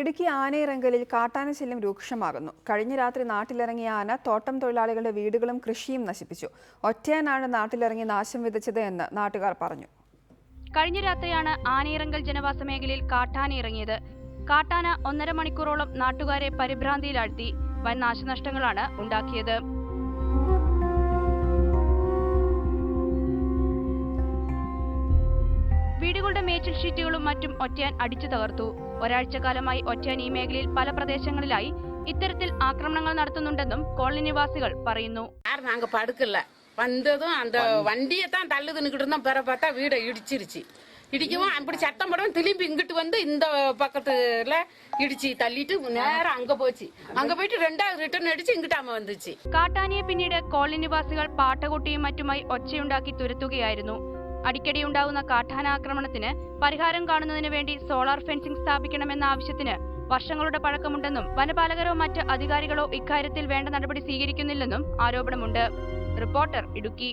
ഇടുക്കി ആനയിറങ്കലിൽ കാട്ടാനശല്യം രൂക്ഷമാകുന്നു. കഴിഞ്ഞ രാത്രി നാട്ടിലിറങ്ങിയ ആന തോട്ടം തൊഴിലാളികളുടെ വീടുകളും കൃഷിയും നശിപ്പിച്ചു. ഒറ്റയാനാണ് നാട്ടിലിറങ്ങി നാശം വിതച്ചത് എന്ന് നാട്ടുകാർ പറഞ്ഞു. കഴിഞ്ഞ രാത്രിയാണ് ആനയിറങ്കൽ ജനവാസ മേഖലയിൽ കാട്ടാന ഇറങ്ങിയത്. കാട്ടാന 1.5 മണിക്കൂറോളം നാട്ടുകാരെ പരിഭ്രാന്തിയിലാഴ്ത്തി. വൻ നാശനഷ്ടങ്ങളാണ് ഉണ്ടാക്കിയത്. വീടുകളുടെ മേച്ചിൽ ഷീറ്റുകളും മറ്റും ഒറ്റയാൻ അടിച്ചു തകർത്തു. ഒരാഴ്ചക്കാലമായി ഒറ്റയാൻ ഈ മേഖലയിൽ പല പ്രദേശങ്ങളിലായി ഇത്തരത്തിൽ ആക്രമണങ്ങൾ നടത്തുന്നുണ്ടെന്നും കോളനി നിവാസികൾ പറയുന്നു. வந்ததும் அந்த வண்டியை தான் தள்ளு தின்னுக்கிட்டு இருந்தோம். பிற பார்த்தா வீடை இடிச்சிருச்சு. இடிக்கவும் அப்படி சத்தம் போடவும் திரும்பி இங்கிட்டு வந்து இந்த பக்கத்துல இடிச்சு தள்ளிட்டு நேரம் அங்க போச்சு. அங்க போயிட்டு ரெண்டாவது ரிட்டர்ன் அடிச்சு ഇങ്ങോട്ടാമ வந்துச்சு. കാട്ടാനയെ പിന്നീട് കോളനി നിവാസികൾ പാട്ടകൊട്ടിയും മറ്റുമായി ഒച്ചയുണ്ടാക്കി തുരത്തുകയായിരുന്നു. അടിക്കടി ഉണ്ടാകുന്ന കാട്ടാന ആക്രമണത്തിന് പരിഹാരം കാണുന്നതിന് വേണ്ടി സോളാർ ഫെൻസിംഗ് സ്ഥാപിക്കണമെന്ന ആവശ്യത്തിന് വർഷങ്ങളുടെ പഴക്കമുണ്ടെന്നും വനപാലകരോ മറ്റ് അധികാരികളോ ഇക്കാര്യത്തിൽ വേണ്ട നടപടി സ്വീകരിക്കുന്നില്ലെന്നും ആരോപണമുണ്ട്. റിപ്പോർട്ടർ ഇടുക്കി.